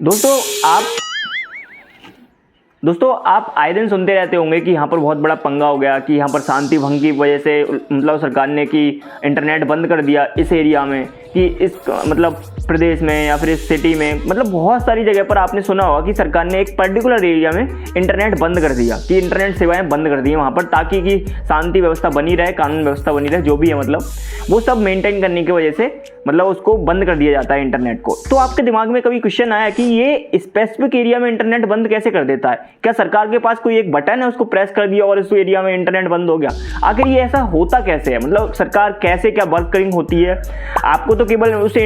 दोस्तों आप आए दिन सुनते रहते होंगे कि यहाँ पर बहुत बड़ा पंगा हो गया कि यहाँ पर शांति भंग की वजह से मतलब सरकार ने कि इंटरनेट बंद कर दिया इस एरिया में, कि इस मतलब प्रदेश में या फिर इस सिटी में, मतलब बहुत सारी जगह पर आपने सुना होगा कि सरकार ने एक पर्टिकुलर एरिया में इंटरनेट बंद कर दिया, कि इंटरनेट सेवाएं बंद कर दी वहाँ पर, ताकि कि शांति व्यवस्था बनी रहे, कानून व्यवस्था बनी रहे, जो भी है मतलब वो सब मेंटेन करने की वजह से मतलब उसको बंद कर दिया जाता है इंटरनेट को। तो आपके दिमाग में कभी क्वेश्चन आया कि ये स्पेसिफिक एरिया में इंटरनेट बंद कैसे कर देता है? क्या सरकार के पास कोई एक बटन है, उसको प्रेस कर दिया और इस एरिया में इंटरनेट बंद हो गया? आखिर ये ऐसा होता कैसे है? मतलब सरकार कैसे क्या वर्किंग होती है? आपको तो केवल उस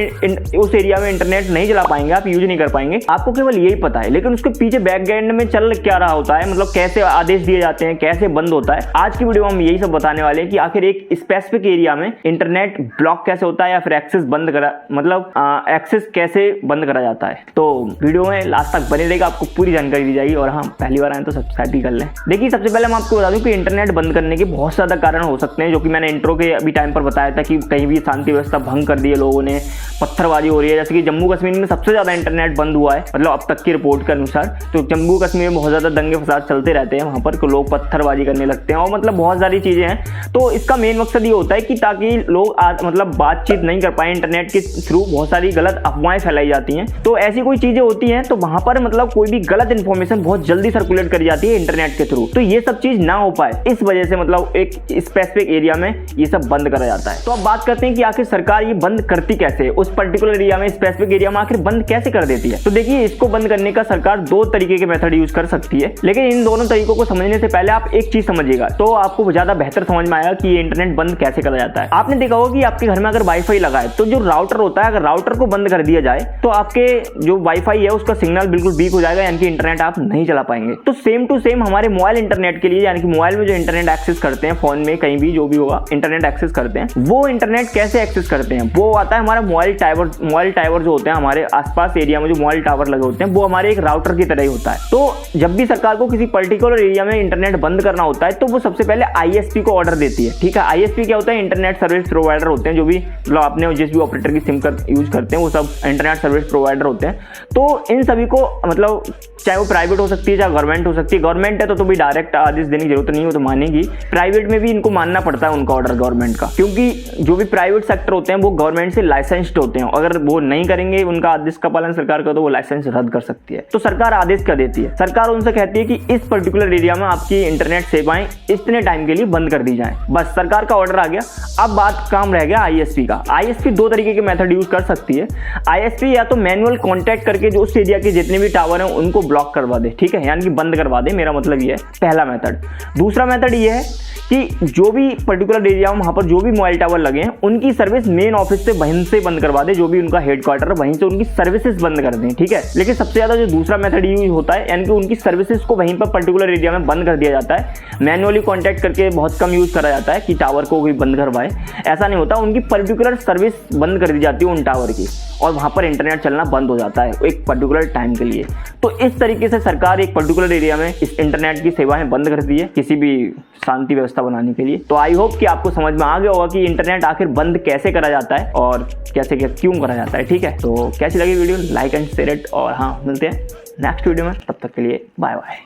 एरिया में इंटरनेट नहीं चला पाएंगे, आप यूज नहीं कर पाएंगे, आपको केवल यही पता है, लेकिन उसके पीछे बैकग्राउंड में चल क्या रहा होता है, मतलब कैसे आदेश दिए जाते हैं, कैसे बंद होता है। आज की वीडियो में हम यही सब बताने वाले हैं कि आखिर एक स्पेसिफिक एरिया में इंटरनेट ब्लॉक कैसे होता है या फिर एक्सेस बंद करा, मतलब एक्सेस कैसे बंद करा जाता है। तो वीडियो में लास्ट तक बने रहेगा, आपको पूरी जानकारी दी जाएगी। और हाँ, पहली बार आए तो सब्सक्राइब भी कर लें। देखिए, सबसे पहले मैं आपको बता दूं कि इंटरनेट बंद करने के बहुत ज्यादा कारण हो सकते हैं, जो कि मैंने इंट्रो के अभी टाइम पर बताया था कि कहीं भी शांति व्यवस्था भंग कर दी है लोगों ने, पत्थरबाजी हो रही है। जैसे कि जम्मू कश्मीर में सबसे ज्यादा इंटरनेट बंद हुआ है, मतलब अब तक की रिपोर्ट के अनुसार। तो जम्मू कश्मीर में बहुत ज्यादा दंगे फसाद चलते रहते हैं, वहां पर लोग पत्थरबाजी करने लगते हैं और मतलब बहुत सारी चीजें हैं। तो इसका मेन मकसद ये होता है कि ताकि लोग मतलब बातचीत नहीं कर पाए, इंटरनेट के थ्रू बहुत सारी गलत अफवाहें फैलाई जाती हैं। तो ऐसी कोई चीजें होती हैं तो वहां पर मतलब कोई भी गलत इंफॉर्मेशन बहुत जल्दी सर्कुलेट करी जाती है इंटरनेट के थ्रू। तो ये सब चीज ना हो पाए, इस वजह से मतलब एक स्पेसिफिक एरिया में ये सब बंद करा जाता है। तो अब बात करते हैं कि आखिर सरकार ये बंद करती कैसे, उस पर्टिकुलर एरिया में, स्पेसिफिक एरिया में आखिर बंद कैसे कर देती है। तो देखिए, इसको बंद करने का सरकार दो तरीके के मेथड यूज कर सकती है, लेकिन इन दोनों तरीकों को समझने से पहले आप एक चीज समझिएगा, तो आपको ज्यादा बेहतर समझ में आएगा कि ये इंटरनेट बंद कैसे करा जाता है। आपने देखा होगा कि आपके घर में अगर वाईफाई लगा है तो जो राउटर होता है, अगर राउटर को बंद कर दिया जाए तो आपके जो वाईफाई है उसका सिग्नल बिल्कुल वीक हो जाएगा, यानी कि इंटरनेट आप नहीं चला पाएंगे। तो सेम टू सेम हमारे मोबाइल इंटरनेट के लिए, यानी कि मोबाइल में जो इंटरनेट एक्सेस करते हैं, फोन में कहीं भी जो भी होगा इंटरनेट एक्सेस करते हैं, वो इंटरनेट कैसे एक्सेस करते हैं? वो आता है हमारा मोबाइल टावर जो होते हैं हमारे आसपास एरिया में, जो मोबाइल टावर लगे होते हैं, वो हमारे एक राउटर की तरह ही होता है। तो जब भी सरकार को किसी पर्टिकुलर एरिया में इंटरनेट बंद करना होता है तो वो सबसे पहले आईएसपी को ऑर्डर देती है। ठीक है, आईएसपी क्या होता है? इंटरनेट सर्विस प्रोवाइडर होते हैं, जो भी मतलब आपने जिस भी ऑपरेटर की सिम यूज करते हैं वो सब इंटरनेट सर्विस प्रोवाइडर होते हैं। तो इन सभी को मतलब चाहे वो प्राइवेट हो सकती है चाहे गवर्नमेंट हो सकती है। गवर्नमेंट है तो भी डायरेक्ट आदेश देने की जरूरत नहीं हो, तो मानेगी। प्राइवेट में भी इनको मानना पड़ता है उनका ऑर्डर गवर्नमेंट का, क्योंकि जो भी प्राइवेट सेक्टर होते हैं वो गवर्नमेंट से लाइसेंस्ड होते हैं। अगर वो नहीं करेंगे उनका आदेश का पालन सरकार का, तो वो लाइसेंस रद्द कर सकती है। तो सरकार आदेश क्या देती है? सरकार उनसे कहती है कि इस पर्टिकुलर एरिया में आपकी इंटरनेट सेवाएं इतने टाइम के लिए बंद कर दी जाएं। बस सरकार का ऑर्डर आ गया। अब बात काम रह गया आईएसपी का। आईएसपी दो तरीके के मेथड यूज कर सकती है। आईएसपी या तो मैनुअल कॉन्टैक्ट करके जो उस एरिया के जितने भी टावर हैं उनको ब्लॉक करवा दे, ठीक है, यानी कि बंद करवा दे, मेरा मतलब ये है पहला मेथड। दूसरा मेथड ये है कि जो भी पर्टिकुलर एरिया में वहां पर जो भी मोबाइल टावर लगे हैं उनकी सर्विस मेन ऑफिस से वहीं से बंद करवा दे, जो भी उनका हेडक्वार्टर वहीं से उनकी सर्विसेज बंद कर दें। ठीक है, लेकिन सबसे ज्यादा जो दूसरा मेथड यूज होता है, यानी कि उनकी सर्विसेज को वहीं पर पर्टिकुलर एरिया में बंद कर दिया जाता है। मैनुअली कॉन्टैक्ट करके बहुत कम यूज करा जाता है कि टावर को कोई बंद करवाए, ऐसा नहीं होता। उनकी पर्टिकुलर सर्विस बंद कर दी जाती है उन टावर की, और वहां पर इंटरनेट चलना बंद हो जाता है एक पर्टिकुलर टाइम के लिए। तो इस तरीके से सरकार एक पर्टिकुलर एरिया में इस इंटरनेट की सेवाएं बंद कर दी है किसी भी शांति व्यवस्था बनाने के लिए। तो आई होप कि आपको समझ में आ गया होगा कि इंटरनेट आखिर बंद कैसे करा जाता है और कैसे क्यों करा जाता है। ठीक है, तो कैसी लगी video? Like and share it, और हाँ, मिलते हैं नेक्स्ट वीडियो में। तब तक के लिए बाय बाय।